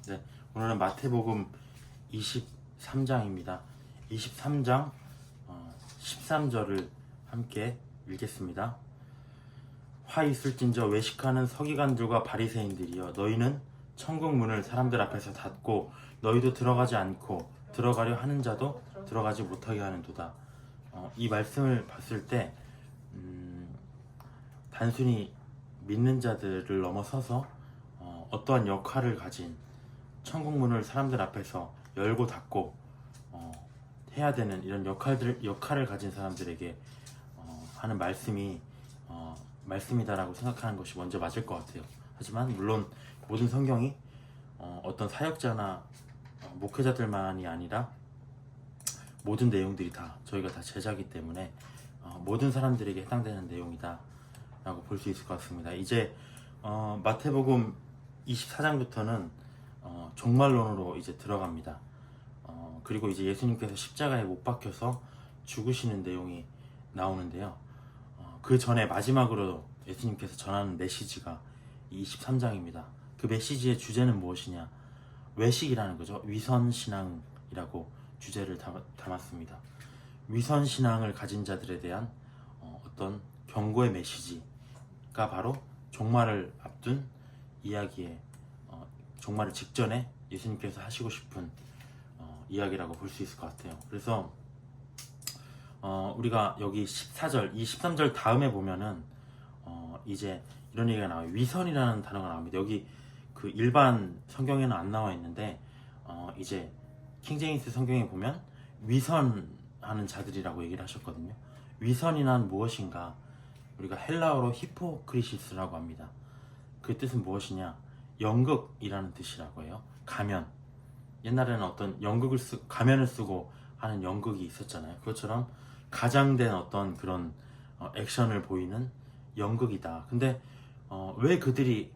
네, 오늘은 마태복음 23장입니다. 23장 13절을 함께 읽겠습니다. 화 있을진저 외식하는 서기관들과 바리새인들이여, 너희는 천국 문을 사람들 앞에서 닫고 너희도 들어가지 않고 들어가려 하는 자도 들어가지 못하게 하는도다. 이 말씀을 봤을 때 단순히 믿는 자들을 넘어서서 어떠한 역할을 가진 천국 문을 사람들 앞에서 열고 닫고 해야 되는 이런 역할을 가진 사람들에게 하는 말씀이 말씀이다라고 생각하는 것이 먼저 맞을 것 같아요. 하지만 물론 모든 성경이 어떤 사역자나 목회자들만이 아니라 모든 내용들이 다 저희가 다 제자이기 때문에 모든 사람들에게 해당되는 내용이다 라고 볼 수 있을 것 같습니다. 이제 마태복음 24장부터는 종말론으로 이제 들어갑니다. 그리고 이제 예수님께서 십자가에 못 박혀서 죽으시는 내용이 나오는데요. 그 전에 마지막으로 예수님께서 전하는 메시지가 23장입니다. 그 메시지의 주제는 무엇이냐? 외식이라는 거죠. 위선신앙이라고 주제를 담았습니다. 위선신앙을 가진 자들에 대한 어떤 경고의 메시지가 바로 종말을 앞둔 이야기에 종말을 직전에 예수님께서 하시고 싶은 이야기라고 볼 수 있을 것 같아요. 그래서 우리가 여기 14절, 이 13절 다음에 보면은 이제 이런 얘기가 나와요. 위선이라는 단어가 나옵니다. 여기 그 일반 성경에는 안 나와 있는데 이제 킹제임스 성경에 보면 위선하는 자들이라고 얘기를 하셨거든요. 위선이란 무엇인가? 우리가 헬라어로 히포크리시스라고 합니다. 그 뜻은 무엇이냐? 연극이라는 뜻이라고 해요. 가면. 옛날에는 어떤 가면을 쓰고 하는 연극이 있었잖아요. 그것처럼 가장된 어떤 그런 액션을 보이는 연극이다. 근데 왜 그들이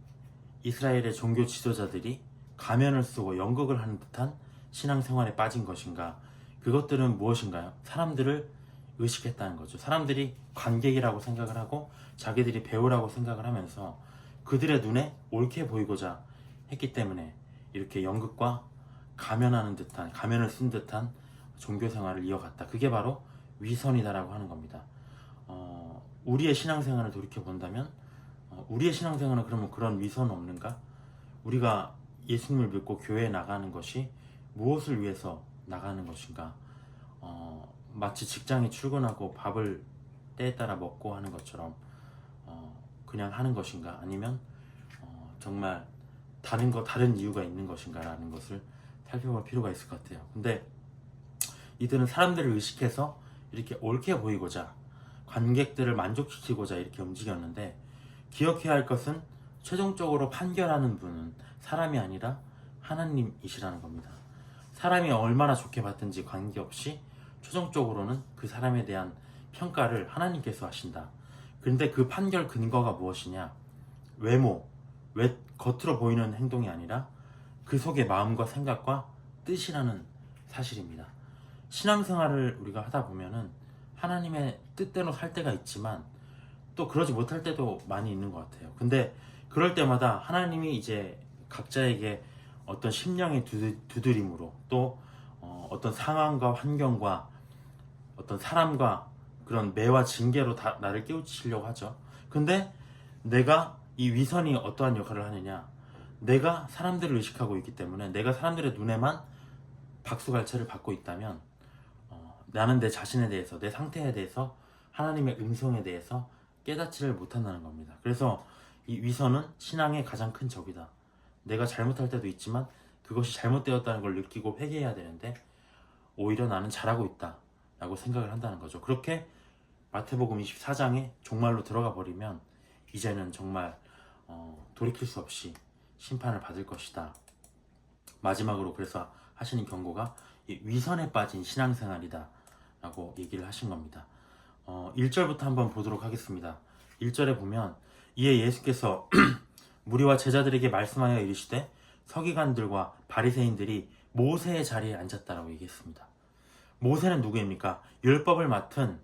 이스라엘의 종교 지도자들이 가면을 쓰고 연극을 하는 듯한 신앙생활에 빠진 것인가? 그것들은 무엇인가요? 사람들을 의식했다는 거죠. 사람들이 관객이라고 생각을 하고 자기들이 배우라고 생각을 하면서 그들의 눈에 옳게 보이고자 했기 때문에 이렇게 연극과 가면을 쓴 듯한 종교생활을 이어갔다. 그게 바로 위선이다라고 하는 겁니다. 우리의 신앙생활을 돌이켜본다면 우리의 신앙생활은 그러면 그런 위선은 없는가? 우리가 예수님을 믿고 교회에 나가는 것이 무엇을 위해서 나가는 것인가? 마치 직장에 출근하고 밥을 때에 따라 먹고 하는 것처럼 그냥 하는 것인가? 아니면 정말 다른 이유가 있는 것인가? 라는 것을 살펴볼 필요가 있을 것 같아요. 근데 이들은 사람들을 의식해서 이렇게 옳게 보이고자 관객들을 만족시키고자 이렇게 움직였는데 기억해야 할 것은 최종적으로 판결하는 분은 사람이 아니라 하나님이시라는 겁니다. 사람이 얼마나 좋게 봤든지 관계없이 최종적으로는 그 사람에 대한 평가를 하나님께서 하신다. 그런데 그 판결 근거가 무엇이냐? 겉으로 보이는 행동이 아니라 그 속의 마음과 생각과 뜻이라는 사실입니다. 신앙생활을 우리가 하다 보면은 하나님의 뜻대로 살 때가 있지만 또 그러지 못할 때도 많이 있는 것 같아요. 근데 그럴 때마다 하나님이 이제 각자에게 어떤 심령의 두드림으로 또 어떤 상황과 환경과 어떤 사람과 그런 매와 징계로 나를 깨우치려고 하죠. 근데 내가 이 위선이 어떠한 역할을 하느냐? 내가 사람들을 의식하고 있기 때문에 내가 사람들의 눈에만 박수갈채를 받고 있다면 나는 내 자신에 대해서, 내 상태에 대해서, 하나님의 음성에 대해서 깨닫지를 못한다는 겁니다. 그래서 이 위선은 신앙의 가장 큰 적이다. 내가 잘못할 때도 있지만 그것이 잘못되었다는 걸 느끼고 회개해야 되는데 오히려 나는 잘하고 있다 라고 생각을 한다는 거죠. 그렇게 마태복음 24장에 종말로 들어가 버리면 이제는 정말 돌이킬 수 없이 심판을 받을 것이다. 마지막으로 그래서 하시는 경고가 이 위선에 빠진 신앙생활이다 라고 얘기를 하신 겁니다. 1절부터 한번 보도록 하겠습니다. 1절에 보면 이에 예수께서 무리와 제자들에게 말씀하여 이르시되 서기관들과 바리새인들이 모세의 자리에 앉았다라고 얘기했습니다. 모세는 누구입니까? 율법을 맡은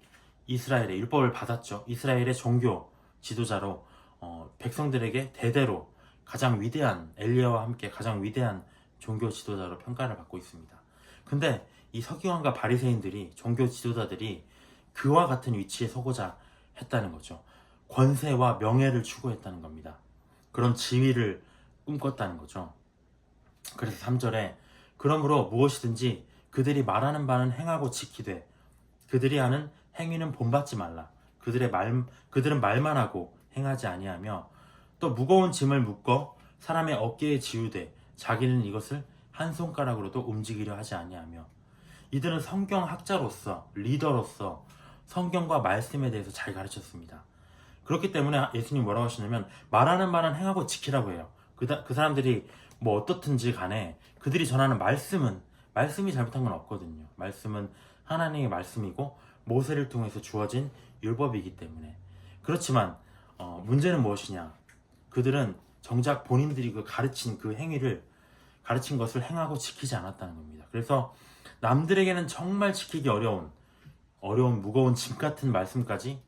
이스라엘의 율법을 받았죠. 이스라엘의 종교 지도자로 백성들에게 대대로 가장 위대한 엘리야와 함께 가장 위대한 종교 지도자로 평가를 받고 있습니다. 근데 이 서기관과 바리새인들이 종교 지도자들이 그와 같은 위치에 서고자 했다는 거죠. 권세와 명예를 추구했다는 겁니다. 그런 지위를 꿈꿨다는 거죠. 그래서 3절에 그러므로 무엇이든지 그들이 말하는 바는 행하고 지키되 그들이 하는 행위는 본받지 말라. 그들은 말만 하고 행하지 아니하며 또 무거운 짐을 묶어 사람의 어깨에 지우되 자기는 이것을 한 손가락으로도 움직이려 하지 아니하며 이들은 성경학자로서 리더로서 성경과 말씀에 대해서 잘 가르쳤습니다. 그렇기 때문에 예수님 뭐라고 하시냐면 말하는 바는 행하고 지키라고 해요. 그 사람들이 뭐 어떻든지 간에 그들이 전하는 말씀이 잘못한 건 없거든요. 말씀은 하나님의 말씀이고 모세를 통해서 주어진 율법이기 때문에. 그렇지만 문제는 무엇이냐? 그들은 정작 본인들이 가르친 것을 행하고 지키지 않았다는 겁니다. 그래서 남들에게는 정말 지키기 어려운 무거운 짐 같은 말씀까지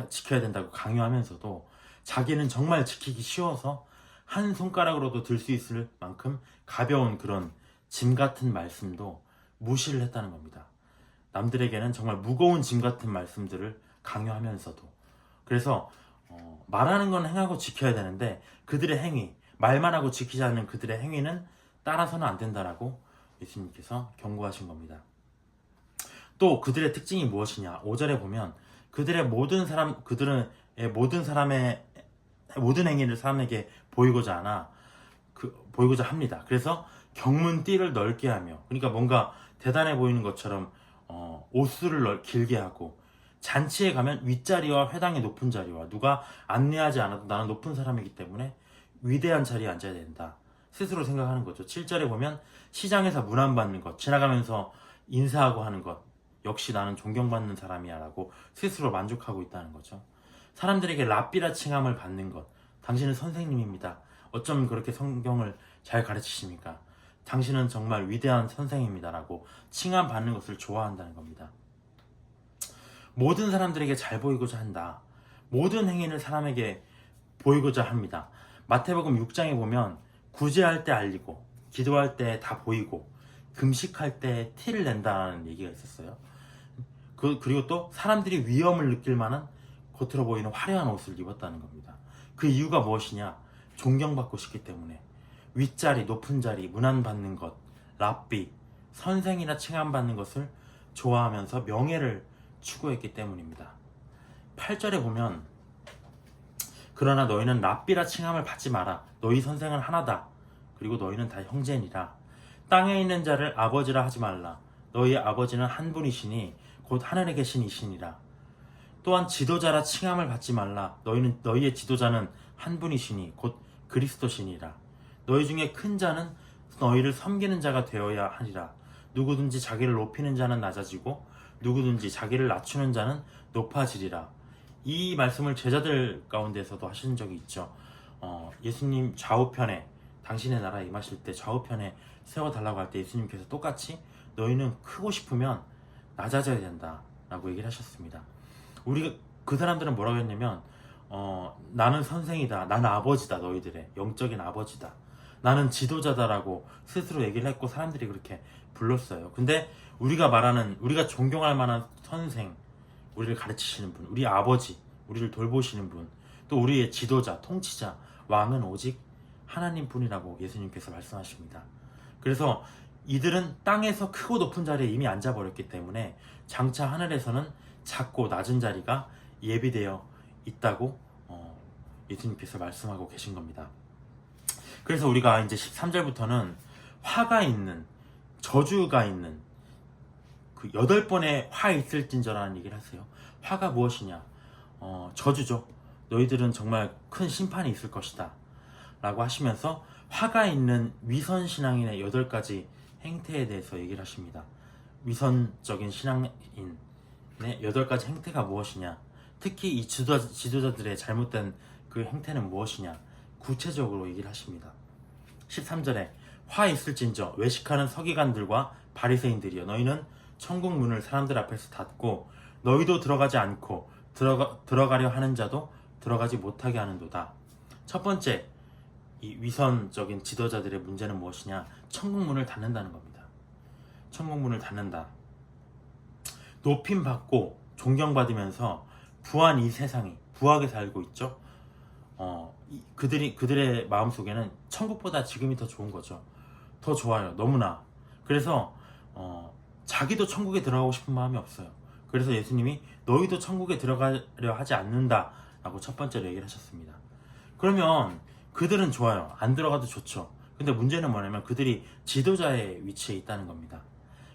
지켜야 된다고 강요하면서도 자기는 정말 지키기 쉬워서 한 손가락으로도 들 수 있을 만큼 가벼운 그런 짐 같은 말씀도 무시를 했다는 겁니다. 남들에게는 정말 무거운 짐 같은 말씀들을 강요하면서도. 그래서 말하는 건 행하고 지켜야 되는데 그들의 행위, 말만 하고 지키지 않는 그들의 행위는 따라서는 안 된다라고 예수님께서 경고하신 겁니다. 또 그들의 특징이 무엇이냐? 5절에 보면 그들의 모든 행위를 사람에게 보이고자 합니다. 그래서 경문띠를 넓게 하며, 그러니까 뭔가 대단해 보이는 것처럼 옷수를 길게 하고, 잔치에 가면 윗자리와 회당의 높은 자리와 누가 안내하지 않아도 나는 높은 사람이기 때문에 위대한 자리에 앉아야 된다 스스로 생각하는 거죠. 7절에 보면 시장에서 문안받는 것, 지나가면서 인사하고 하는 것, 역시 나는 존경받는 사람이야 라고 스스로 만족하고 있다는 거죠. 사람들에게 랍비라 칭함을 받는 것, 당신은 선생님입니다. 어쩜 그렇게 성경을 잘 가르치십니까? 당신은 정말 위대한 선생입니다 라고 칭함 받는 것을 좋아한다는 겁니다. 모든 사람들에게 잘 보이고자 한다. 모든 행위를 사람에게 보이고자 합니다. 마태복음 6장에 보면 구제할 때 알리고 기도할 때 다 보이고 금식할 때 티를 낸다는 얘기가 있었어요. 그리고 또 사람들이 위험을 느낄 만한 겉으로 보이는 화려한 옷을 입었다는 겁니다. 그 이유가 무엇이냐? 존경받고 싶기 때문에. 윗자리, 높은 자리, 문안받는 것, 랍비, 선생이나 칭함받는 것을 좋아하면서 명예를 추구했기 때문입니다. 8절에 보면 그러나 너희는 랍비라 칭함을 받지 마라. 너희 선생은 하나다. 그리고 너희는 다 형제니라. 땅에 있는 자를 아버지라 하지 말라. 너희의 아버지는 한 분이시니 곧 하늘에 계신 이시니라. 또한 지도자라 칭함을 받지 말라. 너희의 지도자는 한 분이시니 곧 그리스도시니라. 너희 중에 큰 자는 너희를 섬기는 자가 되어야 하리라. 누구든지 자기를 높이는 자는 낮아지고 누구든지 자기를 낮추는 자는 높아지리라. 이 말씀을 제자들 가운데서도 하신 적이 있죠. 예수님 좌우편에, 당신의 나라에 임하실 때 좌우편에 세워달라고 할 때 예수님께서 똑같이 너희는 크고 싶으면 낮아져야 된다 라고 얘기를 하셨습니다. 그 사람들은 뭐라고 했냐면 나는 선생이다, 나는 아버지다, 너희들의 영적인 아버지다, 나는 지도자다라고 스스로 얘기를 했고 사람들이 그렇게 불렀어요. 근데 우리가 존경할 만한 선생, 우리를 가르치시는 분, 우리 아버지, 우리를 돌보시는 분, 또 우리의 지도자, 통치자, 왕은 오직 하나님 뿐이라고 예수님께서 말씀하십니다. 그래서 이들은 땅에서 크고 높은 자리에 이미 앉아버렸기 때문에 장차 하늘에서는 작고 낮은 자리가 예비되어 있다고 예수님께서 말씀하고 계신 겁니다. 그래서 우리가 이제 13절부터는 화가 있는, 저주가 있는 그 8번의 화 있을진저라는 얘기를 하세요. 화가 무엇이냐? 저주죠. 너희들은 정말 큰 심판이 있을 것이다 라고 하시면서 화가 있는 위선신앙인의 8가지 행태에 대해서 얘기를 하십니다. 위선적인 신앙인의 8가지 행태가 무엇이냐? 특히 이 지도자들의 잘못된 그 행태는 무엇이냐? 구체적으로 얘기를 하십니다. 13절에 화 있을진저 외식하는 서기관들과 바리새인들이여, 너희는 천국 문을 사람들 앞에서 닫고 너희도 들어가지 않고 들어가려 하는 자도 들어가지 못하게 하는도다. 첫 번째, 이 위선적인 지도자들의 문제는 무엇이냐? 천국 문을 닫는다는 겁니다. 천국 문을 닫는다. 높임 받고 존경받으면서 부한 이 세상이 부하게 살고 있죠. 그들의 마음속에는 천국보다 지금이 더 좋은 거죠. 더 좋아요. 너무나. 그래서 자기도 천국에 들어가고 싶은 마음이 없어요. 그래서 예수님이 너희도 천국에 들어가려 하지 않는다 라고 첫 번째로 얘기를 하셨습니다. 그러면 그들은 좋아요. 안 들어가도 좋죠. 근데 문제는 뭐냐면 그들이 지도자의 위치에 있다는 겁니다.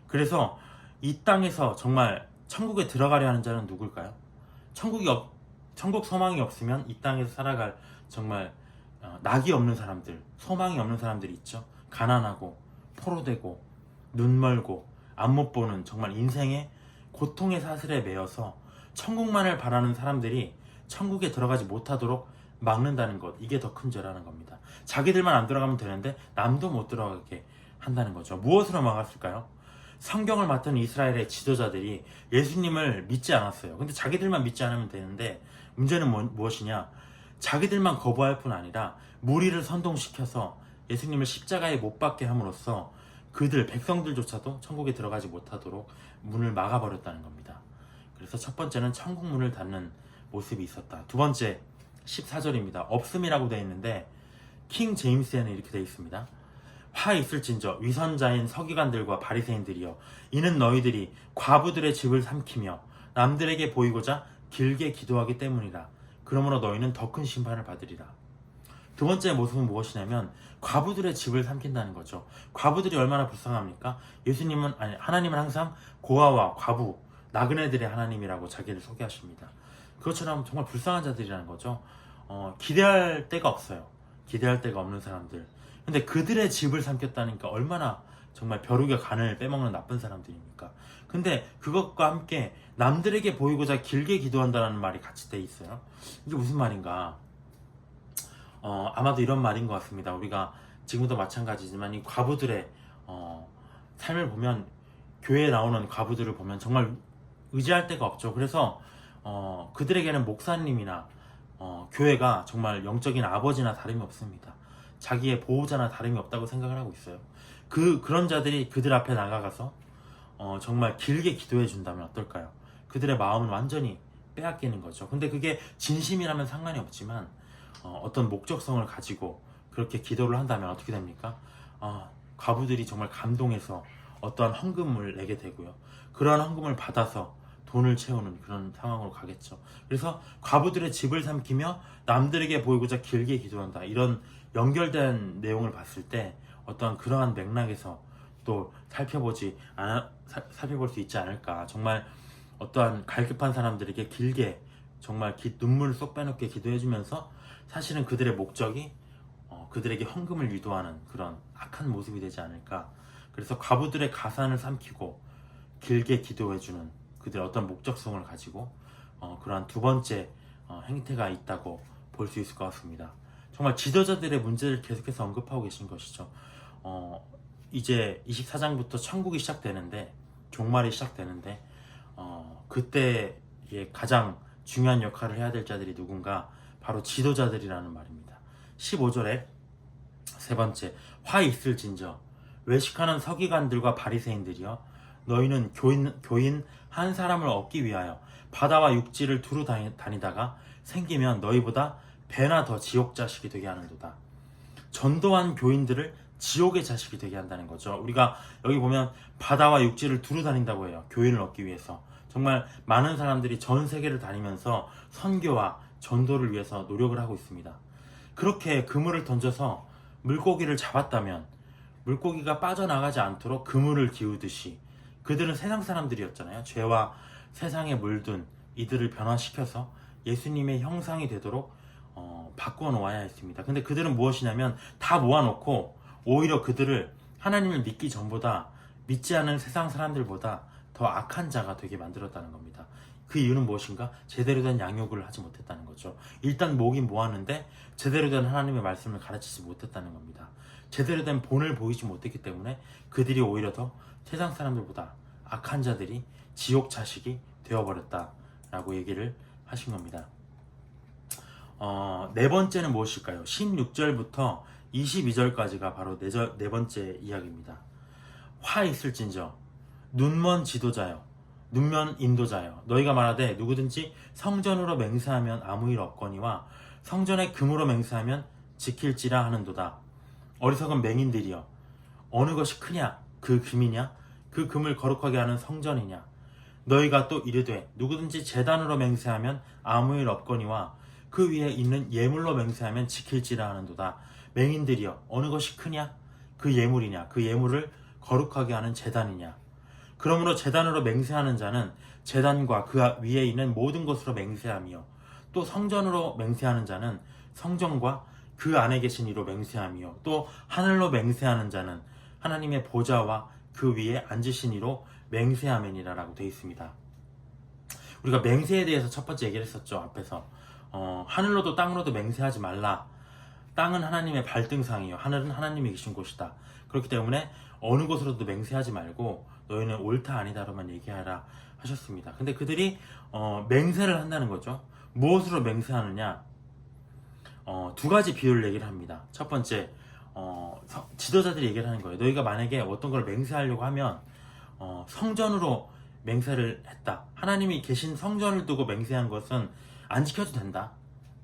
그래서 이 땅에서 정말 천국에 들어가려 하는 자는 누굴까요? 천국 소망이 없으면 이 땅에서 살아갈 정말 낙이 없는 사람들, 소망이 없는 사람들이 있죠. 가난하고 포로되고 눈멀고 앞 못 보는 정말 인생의 고통의 사슬에 매여서 천국만을 바라는 사람들이 천국에 들어가지 못하도록 막는다는 것, 이게 더 큰 죄라는 겁니다. 자기들만 안 들어가면 되는데 남도 못 들어가게 한다는 거죠. 무엇으로 막았을까요? 성경을 맡은 이스라엘의 지도자들이 예수님을 믿지 않았어요. 근데 자기들만 믿지 않으면 되는데 문제는 무엇이냐? 자기들만 거부할 뿐 아니라 무리를 선동시켜서 예수님을 십자가에 못 박게 함으로써 그들 백성들조차도 천국에 들어가지 못하도록 문을 막아버렸다는 겁니다. 그래서 첫 번째는 천국 문을 닫는 모습이 있었다. 두 번째 14절입니다. 없음이라고 되어 있는데 킹 제임스에는 이렇게 되어 있습니다. 화 있을진저 위선자인 서기관들과 바리새인들이여 이는 너희들이 과부들의 집을 삼키며 남들에게 보이고자 길게 기도하기 때문이라. 그러므로 너희는 더 큰 심판을 받으리라. 두 번째 모습은 무엇이냐면 과부들의 집을 삼킨다는 거죠. 과부들이 얼마나 불쌍합니까? 하나님은 항상 고아와 과부, 나그네들의 하나님이라고 자기를 소개하십니다. 그것처럼 정말 불쌍한 자들이라는 거죠. 기대할 데가 없어요. 기대할 데가 없는 사람들. 근데 그들의 집을 삼켰다니까 얼마나 정말 벼룩의 간을 빼먹는 나쁜 사람들입니까? 근데 그것과 함께 남들에게 보이고자 길게 기도한다는 말이 같이 돼 있어요. 이게 무슨 말인가? 아마도 이런 말인 것 같습니다. 우리가 지금도 마찬가지지만 이 과부들의 삶을 보면, 교회에 나오는 과부들을 보면 정말 의지할 데가 없죠. 그래서 그들에게는 목사님이나 교회가 정말 영적인 아버지나 다름이 없습니다. 자기의 보호자나 다름이 없다고 생각을 하고 있어요. 그런 자들이 그들 앞에 나가가서 정말 길게 기도해 준다면 어떨까요? 그들의 마음은 완전히 빼앗기는 거죠. 근데 그게 진심이라면 상관이 없지만 어떤 목적성을 가지고 그렇게 기도를 한다면 어떻게 됩니까? 과부들이 정말 감동해서 어떠한 헌금을 내게 되고요. 그러한 헌금을 받아서 돈을 채우는 그런 상황으로 가겠죠. 그래서 과부들의 집을 삼키며 남들에게 보이고자 길게 기도한다. 이런 연결된 내용을 봤을 때 어떠한 그러한 맥락에서 또 살펴볼 수 있지 않을까. 정말 어떠한 갈급한 사람들에게 길게 정말 눈물을 쏙 빼놓게 기도해주면서 사실은 그들의 목적이 그들에게 헌금을 유도하는 그런 악한 모습이 되지 않을까. 그래서 과부들의 가산을 삼키고 길게 기도해주는 그들의 어떤 목적성을 가지고 그러한 두 번째 행태가 있다고 볼 수 있을 것 같습니다. 정말 지도자들의 문제를 계속해서 언급하고 계신 것이죠. 이제 24장부터 천국이 시작되는데, 종말이 시작되는데 그때에 가장 중요한 역할을 해야 될 자들이 누군가? 바로 지도자들이라는 말입니다. 15절에 세 번째, 화 있을진저 외식하는 서기관들과 바리새인들이여 너희는 교인 한 사람을 얻기 위하여 바다와 육지를 두루 다니다가 생기면 너희보다 배나 더 지옥 자식이 되게 하는도다. 전도한 교인들을 지옥의 자식이 되게 한다는 거죠. 우리가 여기 보면 바다와 육지를 두루 다닌다고 해요. 교인을 얻기 위해서. 정말 많은 사람들이 전 세계를 다니면서 선교와 전도를 위해서 노력을 하고 있습니다. 그렇게 그물을 던져서 물고기를 잡았다면 물고기가 빠져나가지 않도록 그물을 기우듯이 그들은 세상 사람들이었잖아요. 죄와 세상에 물든 이들을 변화시켜서 예수님의 형상이 되도록 바꾸어 놓아야 했습니다. 근데 그들은 무엇이냐면 다 모아놓고 오히려 그들을 하나님을 믿기 전보다 믿지 않은 세상 사람들보다 더 악한 자가 되게 만들었다는 겁니다. 그 이유는 무엇인가? 제대로 된 양육을 하지 못했다는 거죠. 일단 모긴 모았는데 제대로 된 하나님의 말씀을 가르치지 못했다는 겁니다. 제대로 된 본을 보이지 못했기 때문에 그들이 오히려 더 세상 사람들보다 악한 자들이 지옥 자식이 되어버렸다라고 얘기를 하신 겁니다. 네 번째는 무엇일까요? 16절부터 22절까지가 바로 네 번째 이야기입니다. 화 있을진저 눈먼 지도자여 눈먼 인도자여 너희가 말하되 누구든지 성전으로 맹세하면 아무 일 없거니와 성전에 금으로 맹세하면 지킬지라 하는도다. 어리석은 맹인들이여 어느 것이 크냐 그 금이냐 그 금을 거룩하게 하는 성전이냐. 너희가 또 이르되 누구든지 제단으로 맹세하면 아무 일 없거니와 그 위에 있는 예물로 맹세하면 지킬지라 하는도다. 맹인들이여 어느 것이 크냐 그 예물이냐 그 예물을 거룩하게 하는 제단이냐. 그러므로 제단으로 맹세하는 자는 제단과 그 위에 있는 모든 것으로 맹세하며 또 성전으로 맹세하는 자는 성전과 그 안에 계신 이로 맹세하며 또 하늘로 맹세하는 자는 하나님의 보좌와 그 위에 앉으신 이로 맹세하면이라 라고 되어 있습니다. 우리가 맹세에 대해서 첫 번째 얘기를 했었죠. 앞에서 하늘로도 땅으로도 맹세하지 말라. 땅은 하나님의 발등상이요 하늘은 하나님이 계신 곳이다. 그렇기 때문에 어느 곳으로도 맹세하지 말고 너희는 옳다 아니다로만 얘기하라 하셨습니다. 근데 그들이 맹세를 한다는 거죠. 무엇으로 맹세하느냐? 두 가지 비유를 얘기를 합니다. 첫 번째 지도자들이 얘기를 하는 거예요. 너희가 만약에 어떤 걸 맹세하려고 하면 성전으로 맹세를 했다. 하나님이 계신 성전을 두고 맹세한 것은 안 지켜도 된다.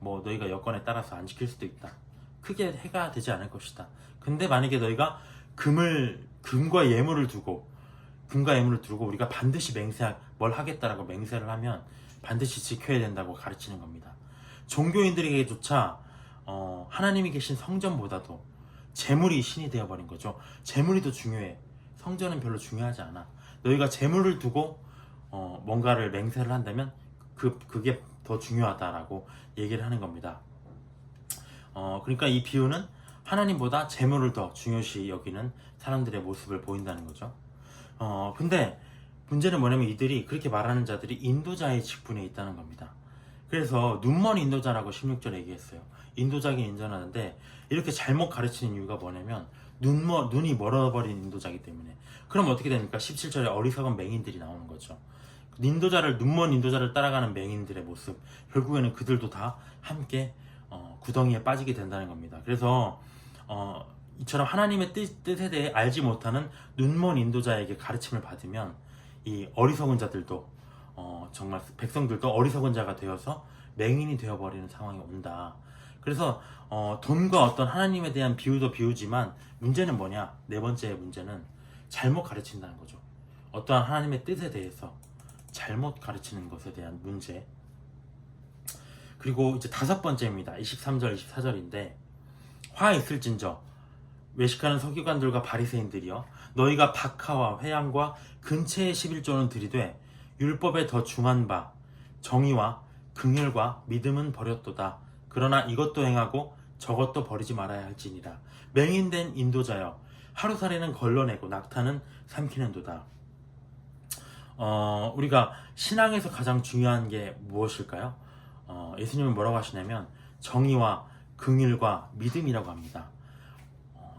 뭐 너희가 여건에 따라서 안 지킬 수도 있다. 크게 해가 되지 않을 것이다. 근데 만약에 너희가 금과 예물을 두고 우리가 반드시 뭘 하겠다라고 맹세를 하면 반드시 지켜야 된다고 가르치는 겁니다. 종교인들에게조차 하나님이 계신 성전보다도 재물이 신이 되어버린 거죠. 재물이 더 중요해. 성전은 별로 중요하지 않아. 너희가 재물을 두고 뭔가를 맹세를 한다면 그게 더 중요하다라고 얘기를 하는 겁니다. 그러니까 이 비유는 하나님보다 재물을 더 중요시 여기는 사람들의 모습을 보인다는 거죠. 근데 문제는 뭐냐면 이들이 그렇게 말하는 자들이 인도자의 직분에 있다는 겁니다. 그래서 눈먼 인도자라고 16절에 얘기했어요. 인도자긴 인정하는데 이렇게 잘못 가르치는 이유가 뭐냐면 눈이 멀어버린 인도자이기 때문에. 그럼 어떻게 됩니까? 17절에 어리석은 맹인들이 나오는 거죠. 눈먼 인도자를 따라가는 맹인들의 모습, 결국에는 그들도 다 함께 구덩이에 빠지게 된다는 겁니다. 그래서 이처럼 하나님의 뜻에 대해 알지 못하는 눈먼 인도자에게 가르침을 받으면 이 어리석은 자들도 정말 백성들도 어리석은 자가 되어서 맹인이 되어버리는 상황이 온다. 그래서 돈과 어떤 하나님에 대한 비유도 비유지만 문제는 뭐냐? 네 번째 문제는 잘못 가르친다는 거죠. 어떠한 하나님의 뜻에 대해서 잘못 가르치는 것에 대한 문제. 그리고 이제 다섯 번째입니다. 23절 24절인데 화 있을진저 외식하는 서기관들과 바리새인들이여 너희가 박하와 회양과 근체의 11조는 들이되 율법에 더 중한 바 정의와 긍휼과 믿음은 버렸도다. 그러나 이것도 행하고 저것도 버리지 말아야 할지니라. 맹인된 인도자여 하루살이는 걸러내고 낙타는 삼키는도다. 우리가 신앙에서 가장 중요한 게 무엇일까요? 예수님은 뭐라고 하시냐면 정의와 긍휼과 믿음이라고 합니다.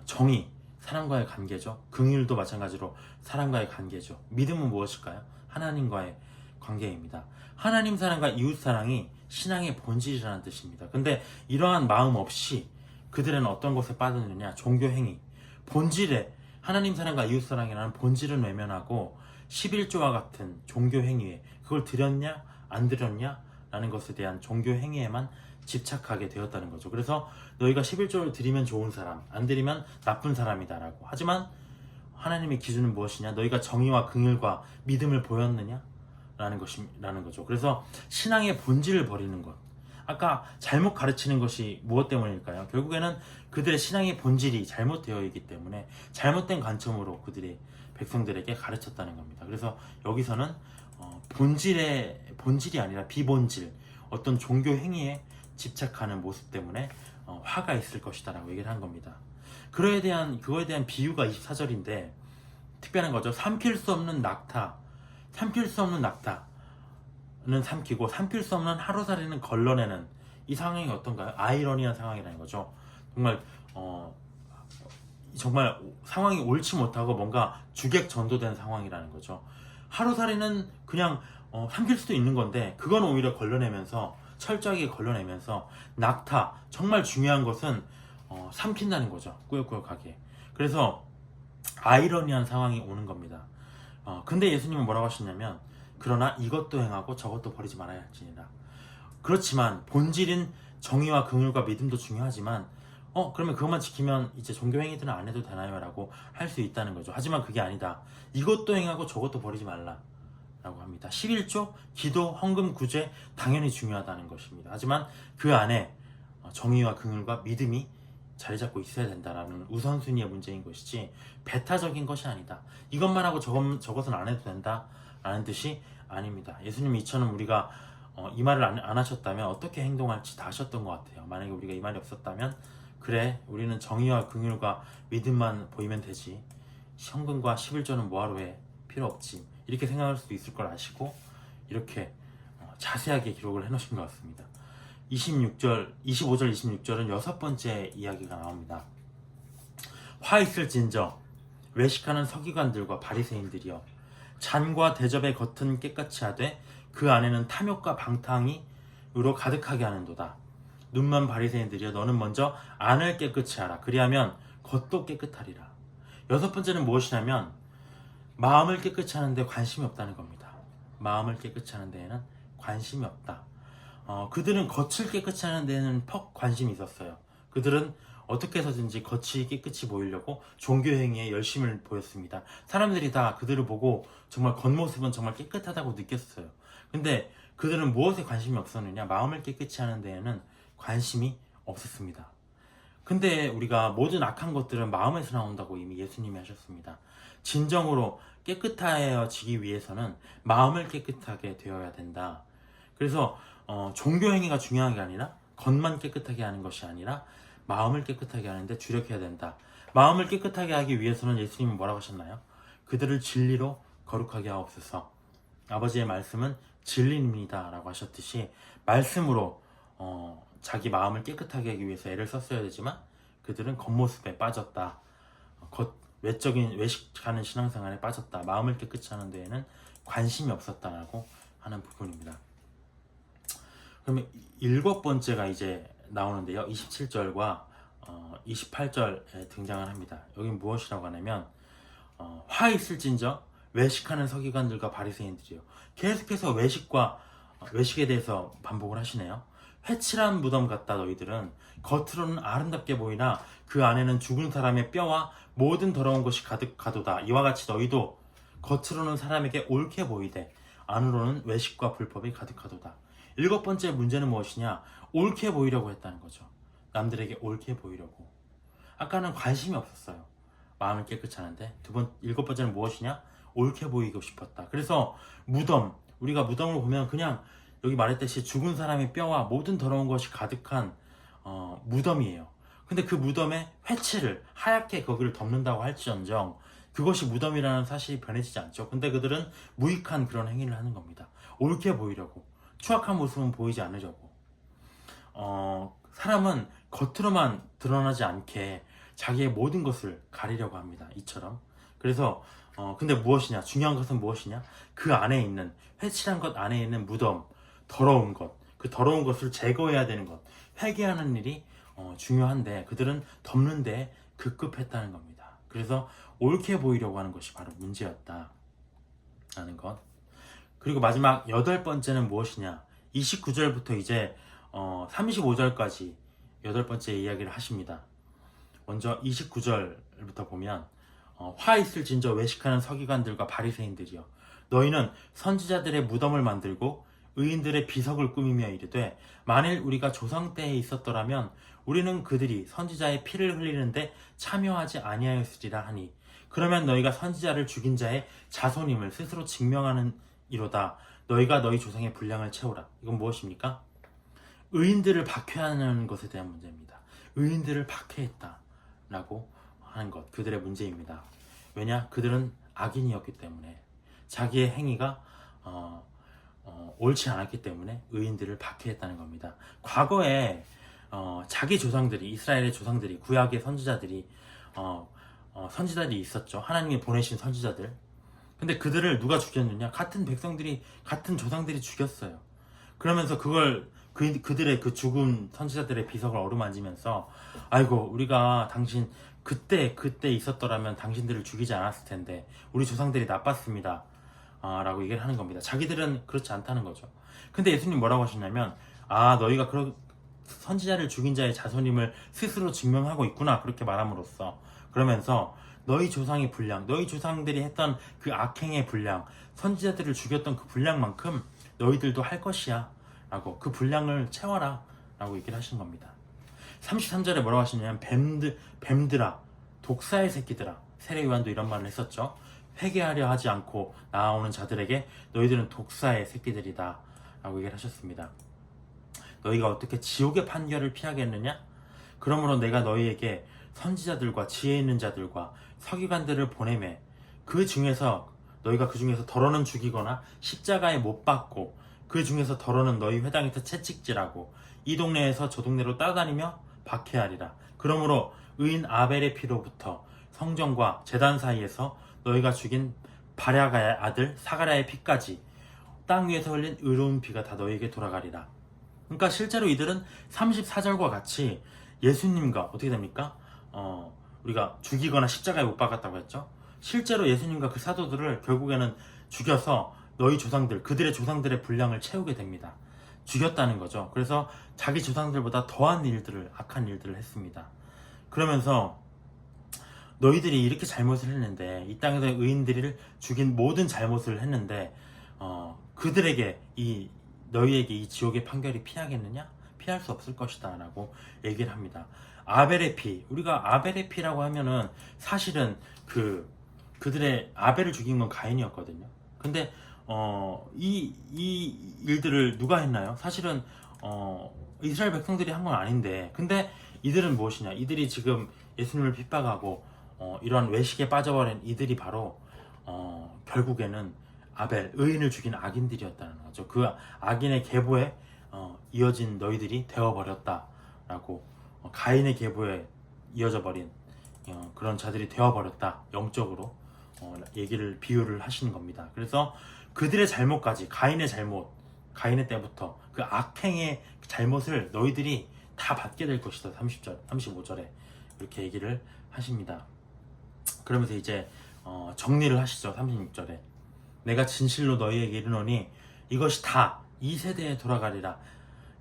정의, 사람과의 관계죠. 긍휼도 마찬가지로 사람과의 관계죠. 믿음은 무엇일까요? 하나님과의 관계입니다. 하나님 사랑과 이웃 사랑이 신앙의 본질이라는 뜻입니다. 근데 이러한 마음 없이 그들은 어떤 것에 빠졌느냐? 종교 행위. 본질에 하나님 사랑과 이웃 사랑이라는 본질은 외면하고 11조와 같은 종교 행위에 그걸 드렸냐 안 드렸냐 라는 것에 대한 종교 행위에만 집착하게 되었다는 거죠. 그래서 너희가 11조를 드리면 좋은 사람, 안 드리면 나쁜 사람이다 라고. 하지만 하나님의 기준은 무엇이냐? 너희가 정의와 긍휼과 믿음을 보였느냐? 라는 거죠. 그래서 신앙의 본질을 버리는 것. 아까 잘못 가르치는 것이 무엇 때문일까요? 결국에는 그들의 신앙의 본질이 잘못되어 있기 때문에 잘못된 관점으로 그들의 백성들에게 가르쳤다는 겁니다. 그래서 여기서는 본질이 아니라 비본질, 어떤 종교 행위에 집착하는 모습 때문에 화가 있을 것이다 라고 얘기를 한 겁니다. 그거에 대한 비유가 24절인데 특별한 거죠. 삼킬 수 없는 낙타는 삼키고 삼킬 수 없는 하루살이는 걸러내는 이 상황이 어떤가요? 아이러니한 상황이라는 거죠. 정말 상황이 옳지 못하고 뭔가 주객 전도된 상황이라는 거죠. 하루살이는 그냥 삼킬 수도 있는 건데 그건 오히려 걸러내면서 철저하게 걸러내면서 낙타, 정말 중요한 것은 삼킨다는 거죠. 꾸역꾸역하게. 그래서 아이러니한 상황이 오는 겁니다. 근데 예수님은 뭐라고 하셨냐면 그러나 이것도 행하고 저것도 버리지 말아야 할지니라. 그렇지만 본질인 정의와 긍휼과 믿음도 중요하지만 그러면 그것만 지키면 이제 종교 행위들은 안 해도 되나요? 라고 할 수 있다는 거죠. 하지만 그게 아니다. 이것도 행하고 저것도 버리지 말라 라고 합니다. 11조 기도, 헌금, 구제 당연히 중요하다는 것입니다. 하지만 그 안에 정의와 긍휼과 믿음이 자리 잡고 있어야 된다라는 우선순위의 문제인 것이지 배타적인 것이 아니다. 이것만 하고 저것은 안 해도 된다라는 뜻이 아닙니다. 예수님이 이처럼 우리가 이 말을 안 하셨다면 어떻게 행동할지 다 하셨던 것 같아요. 만약에 우리가 이 말이 없었다면 그래 우리는 정의와 긍휼과 믿음만 보이면 되지 현금과 11조는 뭐하러 해 필요 없지 이렇게 생각할 수도 있을 걸 아시고 이렇게 자세하게 기록을 해놓으신 것 같습니다. 25절 26절은 여섯 번째 이야기가 나옵니다. 화 있을진저 외식하는 서기관들과 바리새인들이여 잔과 대접의 겉은 깨끗이 하되 그 안에는 탐욕과 방탕이로 가득하게 하는도다. 눈만 바리새인들이여 너는 먼저 안을 깨끗이 하라. 그리하면 겉도 깨끗하리라. 여섯 번째는 무엇이냐면 마음을 깨끗이 하는데 관심이 없다는 겁니다. 마음을 깨끗이 하는 데에는 관심이 없다. 그들은 겉을 깨끗이 하는 데는 퍽 관심이 있었어요. 그들은 어떻게 해서든지 겉이 깨끗이 보이려고 종교행위에 열심을 보였습니다. 사람들이 다 그들을 보고 정말 겉모습은 정말 깨끗하다고 느꼈어요. 근데 그들은 무엇에 관심이 없었느냐? 마음을 깨끗이 하는 데에는 관심이 없었습니다. 근데 우리가 모든 악한 것들은 마음에서 나온다고 이미 예수님이 하셨습니다. 진정으로 깨끗해지기 위해서는 마음을 깨끗하게 되어야 된다. 그래서 종교행위가 중요한 게 아니라 겉만 깨끗하게 하는 것이 아니라 마음을 깨끗하게 하는데 주력해야 된다. 마음을 깨끗하게 하기 위해서는 예수님은 뭐라고 하셨나요? 그들을 진리로 거룩하게 하옵소서. 아버지의 말씀은 진리입니다 라고 하셨듯이 말씀으로 자기 마음을 깨끗하게 하기 위해서 애를 썼어야 되지만 그들은 겉모습에 빠졌다. 외적인 외식하는 신앙생활에 빠졌다. 마음을 깨끗이 하는 데에는 관심이 없었다라고 하는 부분입니다. 그러면 일곱 번째가 이제 나오는데요. 27절과 28절에 등장을 합니다. 여긴 무엇이라고 하냐면 화 있을진저 외식하는 서기관들과 바리새인들이요. 계속해서 외식에 대해서 반복을 하시네요. 회칠한 무덤 같다 너희들은 겉으로는 아름답게 보이나 그 안에는 죽은 사람의 뼈와 모든 더러운 것이 가득하도다. 이와 같이 너희도 겉으로는 사람에게 옳게 보이되 안으로는 외식과 불법이 가득하도다. 일곱 번째 문제는 무엇이냐? 옳게 보이려고 했다는 거죠. 남들에게 옳게 보이려고. 아까는 관심이 없었어요. 마음을 깨끗이 하는데 일곱 번째는 무엇이냐? 옳게 보이고 싶었다. 그래서 우리가 무덤을 보면 그냥 여기 말했듯이 죽은 사람의 뼈와 모든 더러운 것이 가득한 무덤이에요. 근데 그 무덤에 회칠을 하얗게 거기를 덮는다고 할지언정 그것이 무덤이라는 사실이 변해지지 않죠. 근데 그들은 무익한 그런 행위를 하는 겁니다. 옳게 보이려고. 추악한 모습은 보이지 않으려고. 사람은 겉으로만 드러나지 않게 자기의 모든 것을 가리려고 합니다. 이처럼. 그래서 근데 무엇이냐? 중요한 것은 무엇이냐? 그 안에 있는 회칠한 것 안에 있는 무덤, 더러운 것, 그 더러운 것을 제거해야 되는 것, 회개하는 일이 중요한데 그들은 덮는 데 급급했다는 겁니다. 그래서 옳게 보이려고 하는 것이 바로 문제였다라는 것. 그리고 마지막 여덟 번째는 무엇이냐? 29절부터 이제 35절까지 여덟 번째 이야기를 하십니다. 먼저 29절부터 보면 화 있을진저 외식하는 서기관들과 바리새인들이여 너희는 선지자들의 무덤을 만들고 의인들의 비석을 꾸미며 이르되 만일 우리가 조상 때에 있었더라면 우리는 그들이 선지자의 피를 흘리는데 참여하지 아니하였으리라 하니 그러면 너희가 선지자를 죽인 자의 자손임을 스스로 증명하는 이로다. 너희가 너희 조상의 분량을 채우라. 이건 무엇입니까? 의인들을 박해하는 것에 대한 문제입니다. 의인들을 박해했다라고 하는 것, 그들의 문제입니다. 왜냐? 그들은 악인이었기 때문에 자기의 행위가 옳지 않았기 때문에 의인들을 박해했다는 겁니다. 과거에 자기 조상들이, 이스라엘의 조상들이, 구약의 선지자들이 선지자들이 있었죠. 하나님이 보내신 선지자들. 근데 그들을 누가 죽였느냐? 같은 백성들이, 같은 조상들이 죽였어요. 그러면서 그걸 그들의 그 죽은 선지자들의 비석을 어루만지면서 아이고 우리가 당신 그때 있었더라면 당신들을 죽이지 않았을 텐데 우리 조상들이 나빴습니다. 라고 얘기를 하는 겁니다. 자기들은 그렇지 않다는 거죠. 근데 예수님 뭐라고 하셨냐면 너희가 그런 선지자를 죽인 자의 자손임을 스스로 증명하고 있구나 그렇게 말함으로써 그러면서 너희 조상의 분량, 너희 조상들이 했던 그 악행의 분량, 선지자들을 죽였던 그 분량만큼 너희들도 할 것이야 라고 그 분량을 채워라 라고 얘기를 하신 겁니다. 33절에 뭐라고 하시냐면 뱀들아 독사의 새끼들아, 세례 요한도 이런 말을 했었죠. 회개하려 하지 않고 나아오는 자들에게 너희들은 독사의 새끼들이다 라고 얘기를 하셨습니다. 너희가 어떻게 지옥의 판결을 피하겠느냐? 그러므로 내가 너희에게 선지자들과 지혜 있는 자들과 서기관들을 보내매 그 중에서 너희가 그 중에서 더러는 죽이거나 십자가에 못 박고 그 중에서 더러는 너희 회당에서 채찍질하고 이 동네에서 저 동네로 따라다니며 박해하리라. 그러므로 의인 아벨의 피로부터 성전과 제단 사이에서 너희가 죽인 바랴가의 아들 사가랴의 피까지 땅 위에서 흘린 의로운 피가 다 너희에게 돌아가리라. 그러니까 실제로 이들은 34절과 같이 예수님과 어떻게 됩니까? 우리가 죽이거나 십자가에 못 박았다고 했죠. 실제로 예수님과 그 사도들을 결국에는 죽여서 너희 조상들, 그들의 조상들의 분량을 채우게 됩니다. 죽였다는 거죠. 그래서 자기 조상들보다 더한 일들을, 악한 일들을 했습니다. 그러면서 너희들이 이렇게 잘못을 했는데, 이 땅에서 의인들을 죽인 모든 잘못을 했는데 그들에게 너희에게 이 지옥의 판결이 피하겠느냐? 피할 수 없을 것이다 라고 얘기를 합니다. 아벨의 피, 우리가 아벨의 피라고 하면은 사실은 그들의 아벨을 죽인 건 가인이었거든요. 근데 이 일들을 누가 했나요? 사실은 이스라엘 백성들이 한 건 아닌데, 근데 이들은 무엇이냐? 이들이 지금 예수님을 핍박하고 이런 외식에 빠져버린 이들이 바로 결국에는 아벨, 의인을 죽인 악인들이었다는 거죠. 그 악인의 계보에 이어진 너희들이 되어버렸다라고, 가인의 계보에 이어져 버린 그런 자들이 되어버렸다, 영적으로 얘기를 비유를 하시는 겁니다. 그래서 그들의 잘못까지, 가인의 잘못, 가인의 때부터 그 악행의 잘못을 너희들이 다 받게 될 것이다. 30절, 35절에 이렇게 얘기를 하십니다. 그러면서 이제 정리를 하시죠. 36절에 내가 진실로 너희에게 이르노니 이것이 다 이 세대에 돌아가리라.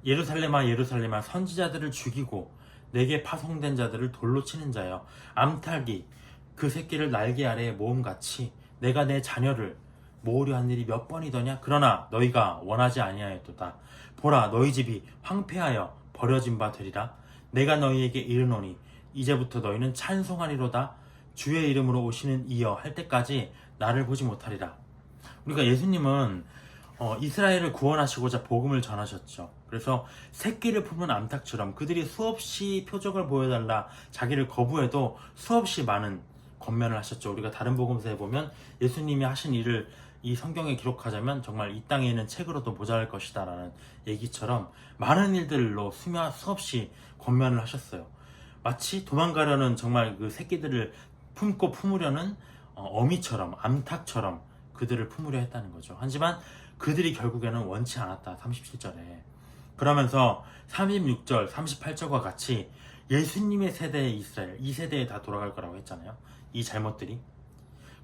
예루살렘아 예루살렘아 선지자들을 죽이고 내게 파송된 자들을 돌로 치는 자여, 암탉이 그 새끼를 날개 아래에 모음같이 내가 내 자녀를 모으려 한 일이 몇 번이더냐? 그러나 너희가 원하지 아니하였도다. 보라, 너희 집이 황폐하여 버려진 바 되리라. 내가 너희에게 이르노니 이제부터 너희는 찬송하리로다. 주의 이름으로 오시는 이여 할 때까지 나를 보지 못하리라. 우리가 예수님은 이스라엘을 구원하시고자 복음을 전하셨죠. 그래서 새끼를 품은 암탉처럼 그들이 수없이 표적을 보여달라 자기를 거부해도 수없이 많은 권면을 하셨죠. 우리가 다른 복음서에 보면 예수님이 하신 일을 이 성경에 기록하자면 정말 이 땅에 있는 책으로도 모자랄 것이다 라는 얘기처럼 많은 일들로 수없이 권면을 하셨어요. 마치 도망가려는 정말 그 새끼들을 품고 품으려는 어미처럼, 암탉처럼 그들을 품으려 했다는 거죠. 하지만 그들이 결국에는 원치 않았다. 37절에. 그러면서 36절, 38절과 같이 예수님의 세대의 이스라엘, 이 세대에 다 돌아갈 거라고 했잖아요. 이 잘못들이.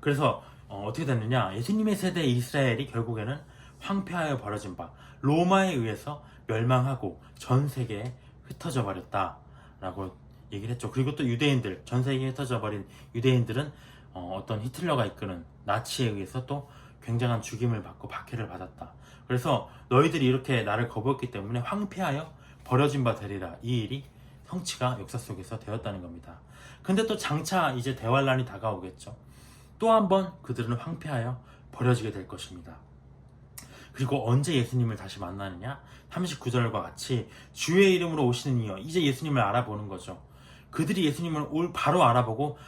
그래서 어떻게 됐느냐? 예수님의 세대의 이스라엘이 결국에는 황폐하여 버려진 바, 로마에 의해서 멸망하고 전 세계에 흩어져 버렸다라고 얘기를 했죠. 그리고 또 유대인들, 전 세계에 흩어져 버린 유대인들은 어떤 히틀러가 이끄는 나치에 의해서 또 굉장한 죽임을 받고 박해를 받았다. 그래서 너희들이 이렇게 나를 거부했기 때문에 황폐하여 버려진 바 되리라. 이 일이 성취가 역사 속에서 되었다는 겁니다. 근데 또 장차 이제 대환란이 다가오겠죠. 또 한 번 그들은 황폐하여 버려지게 될 것입니다. 그리고 언제 예수님을 다시 만나느냐? 39절과 같이 주의 이름으로 오시는 이여, 이제 예수님을 알아보는 거죠. 그들이 예수님을 바로 알아보고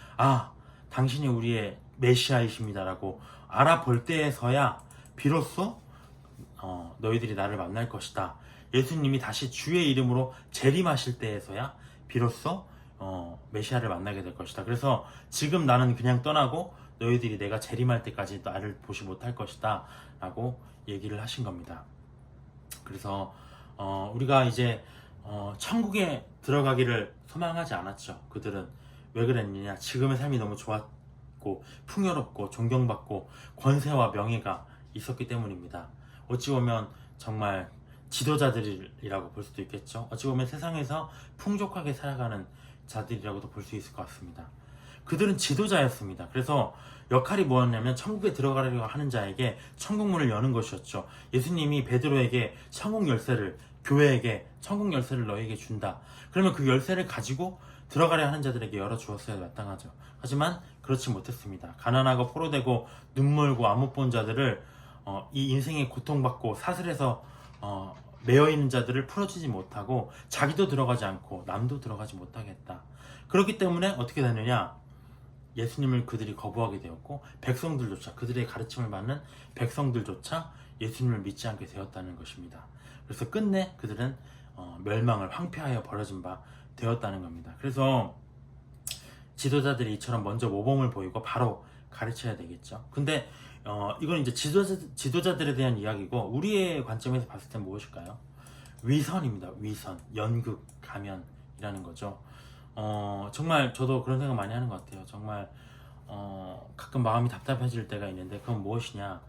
당신이 우리의 메시아이십니다라고 알아볼 때에서야 비로소 너희들이 나를 만날 것이다. 예수님이 다시 주의 이름으로 재림하실 때에서야 비로소 메시아를 만나게 될 것이다. 그래서 지금 나는 그냥 떠나고 너희들이 내가 재림할 때까지 나를 보지 못할 것이다 라고 얘기를 하신 겁니다. 그래서 우리가 이제 천국에 들어가기를 소망하지 않았죠. 그들은 왜 그랬느냐? 지금의 삶이 너무 좋았고 풍요롭고 존경받고 권세와 명예가 있었기 때문입니다. 어찌 보면 정말 지도자들이라고 볼 수도 있겠죠. 어찌 보면 세상에서 풍족하게 살아가는 자들이라고도 볼 수 있을 것 같습니다. 그들은 지도자였습니다. 그래서 역할이 뭐였냐면 천국에 들어가려고 하는 자에게 천국문을 여는 것이었죠. 예수님이 베드로에게 천국 열쇠를, 교회에게 천국 열쇠를 너에게 준다. 그러면 그 열쇠를 가지고 들어가려 하는 자들에게 열어주었어야 마땅하죠. 하지만 그렇지 못했습니다. 가난하고 포로되고 눈물고 안 못 본 자들을 이 인생에 고통받고 사슬에서 매여있는 자들을 풀어주지 못하고 자기도 들어가지 않고 남도 들어가지 못하겠다. 그렇기 때문에 어떻게 되느냐? 예수님을 그들이 거부하게 되었고 백성들조차, 그들의 가르침을 받는 백성들조차 예수님을 믿지 않게 되었다는 것입니다. 그래서 끝내 그들은 멸망을, 황폐하여 버려진 바 되었다는 겁니다. 그래서 지도자들이 이처럼 먼저 모범을 보이고 바로 가르쳐야 되겠죠. 근데 이건 이제 지도자들에 대한 이야기고, 우리의 관점에서 봤을 땐 무엇일까요? 위선입니다. 위선, 연극, 가면이라는 거죠. 정말 저도 그런 생각 많이 하는 것 같아요. 정말 가끔 마음이 답답해질 때가 있는데, 그건 무엇이냐?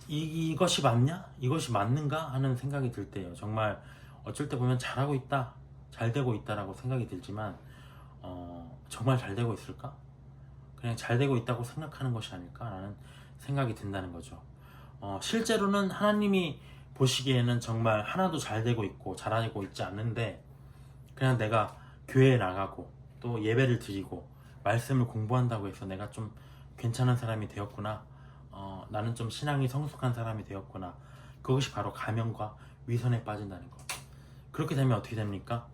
이것이 맞냐? 이것이 맞는가? 하는 생각이 들 때요. 정말 어쩔 때 보면 잘하고 있다, 잘 되고 있다라고 생각이 들지만 정말 잘 되고 있을까? 그냥 잘 되고 있다고 생각하는 것이 아닐까라는 생각이 든다는 거죠. 실제로는 하나님이 보시기에는 정말 하나도 잘 되고 있고 잘하고 있지 않는데, 그냥 내가 교회에 나가고 또 예배를 드리고 말씀을 공부한다고 해서 내가 좀 괜찮은 사람이 되었구나, 나는 좀 신앙이 성숙한 사람이 되었구나, 그것이 바로 가면과 위선에 빠진다는 것. 그렇게 되면 어떻게 됩니까?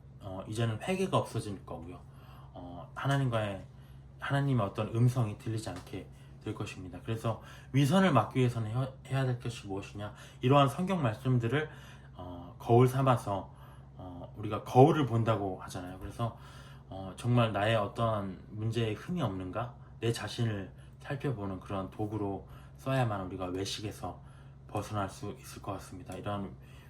이제는 회개가 없어질 거고요. 하나님의 어떤 음성이 들리지 않게 될 것입니다. 그래서 위선을 막기 위해서는 해야 될 것이 무엇이냐? 이러한 성경 말씀들을 거울 삼아서 우리가 거울을 본다고 하잖아요. 그래서 정말 나의 어떠한 문제에 흠이 없는가? 내 자신을 살펴보는 그런 도구로 써야만 우리가 외식에서 벗어날 수 있을 것 같습니다. 이러한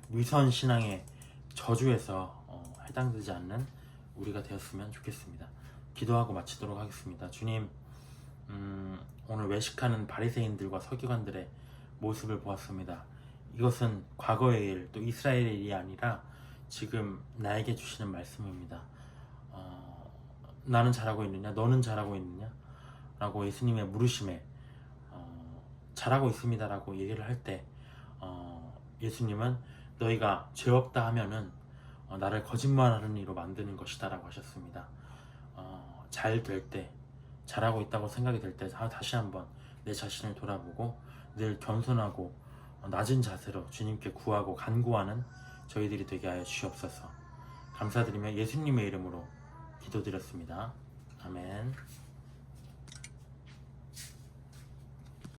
위선 신앙의 저주에서 해당되지 않는 우리가 되었으면 좋겠습니다. 기도하고 마치도록 하겠습니다. 주님, 오늘 외식하는 바리새인들과 서기관들의 모습을 보았습니다. 이것은 과거의 일, 또 이스라엘의 일이 아니라 지금 나에게 주시는 말씀입니다. 나는 잘하고 있느냐? 너는 잘하고 있느냐? 라고 예수님의 물으심에 잘하고 있습니다 라고 얘기를 할 때 예수님은 너희가 죄 없다 하면은 나를 거짓말하는 이로 만드는 것이다 라고 하셨습니다. 잘 될 때, 잘하고 있다고 생각이 될 때 다시 한번 내 자신을 돌아보고 늘 겸손하고 낮은 자세로 주님께 구하고 간구하는 저희들이 되게 하여 주시옵소서. 감사드리며 예수님의 이름으로 기도드렸습니다. 아멘.